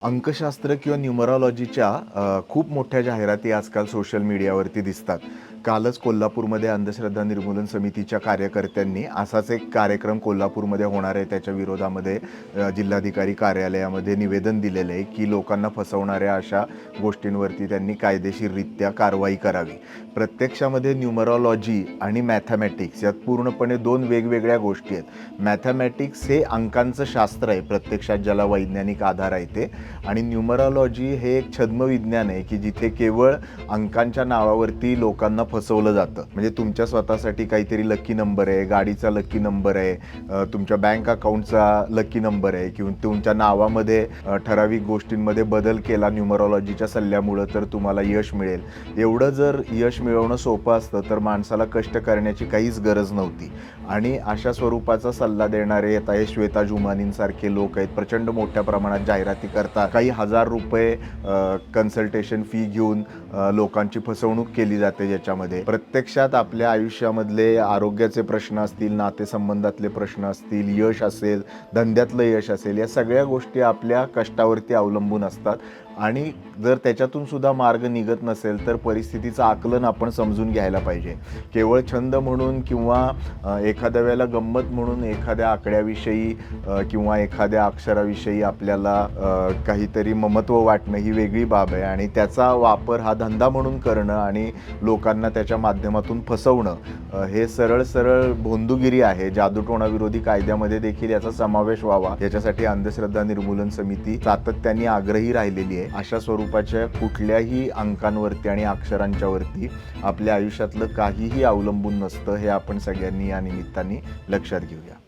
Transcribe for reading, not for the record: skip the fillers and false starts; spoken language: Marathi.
अंकशास्त्र किंवा न्यूमरॉलॉजीच्या खूप मोठ्या जाहिराती आजकाल सोशल मीडियावरती दिसतात. कालच कोल्हापूरमध्ये अंधश्रद्धा निर्मूलन समितीच्या कार्यकर्त्यांनी असाच एक कार्यक्रम कोल्हापूरमध्ये होणार आहे त्याच्या विरोधामध्ये जिल्हाधिकारी कार्यालयामध्ये निवेदन दिलेलं आहे की लोकांना फसवणाऱ्या अशा गोष्टींवरती त्यांनी कायदेशीररित्या कारवाई करावी. प्रत्यक्षामध्ये न्यूमरॉलॉजी आणि मॅथमॅटिक्स यात पूर्णपणे दोन वेगवेगळ्या गोष्टी आहेत. मॅथमॅटिक्स हे अंकांचं शास्त्र आहे, प्रत्यक्षात ज्याला वैज्ञानिक आधार आहे ते, आणि न्यूमरॉलॉजी हे एक छद्मविज्ञान आहे की जिथे केवळ अंकांच्या नावावरती लोकांना फसवलं जातं. म्हणजे तुमच्या स्वतःसाठी काहीतरी लकी नंबर आहे, गाडीचा लकी नंबर आहे, तुमच्या बँक अकाउंटचा लकी नंबर आहे किंवा तुमच्या नावामध्ये ठराविक गोष्टींमध्ये बदल केला न्यूमरॉलॉजीच्या सल्ल्यामुळं तर तुम्हाला यश मिळेल. एवढं जर यश मिळवणं सोपं असतं तर माणसाला कष्ट करण्याची काहीच गरज नव्हती. आणि अशा स्वरूपाचा सल्ला देणारे आता हे श्वेता जुमानींसारखे लोक आहेत, प्रचंड मोठ्या प्रमाणात जाहिराती करतात. काही हजार रुपये कन्सल्टेशन फी घेऊन लोकांची फसवणूक केली जाते, ज्याच्यामध्ये प्रत्यक्षात आपल्या आयुष्यामधले आरोग्याचे प्रश्न असतील, नातेसंबंधातले प्रश्न असतील, यश असेल, धंद्यातलं यश असेल, या सगळ्या गोष्टी आपल्या कष्टावरती अवलंबून असतात. आणि जर त्याच्यातून सुद्धा मार्ग निघत नसेल तर परिस्थितीचं आकलन आपण समजून घ्यायला पाहिजे. केवळ छंद म्हणून किंवा एखाद्या वेळेला गंमत म्हणून एखाद्या आकड्याविषयी किंवा एखाद्या अक्षराविषयी आपल्याला काहीतरी ममत्व वाटणं ही वेगळी बाब आहे, आणि त्याचा वापर हा धंदा म्हणून करणं आणि लोकांना त्याच्या माध्यमातून फसवणं हे सरळ सरळ भोंदूगिरी आहे. जादूटोणा विरोधी कायद्यामध्ये देखील याचा समावेश व्हावा, याच्यासाठी अंधश्रद्धा निर्मूलन समिती सातत्याने आग्रही राहिलेली आहे. अशा स्वरूपाच्या कुठल्याही अंकांवरती आणि अक्षरांच्यावरती आपल्या आयुष्यातलं काहीही अवलंबून नसतं, हे आपण सगळ्यांनी या निमित्ताने लक्षात घेऊया.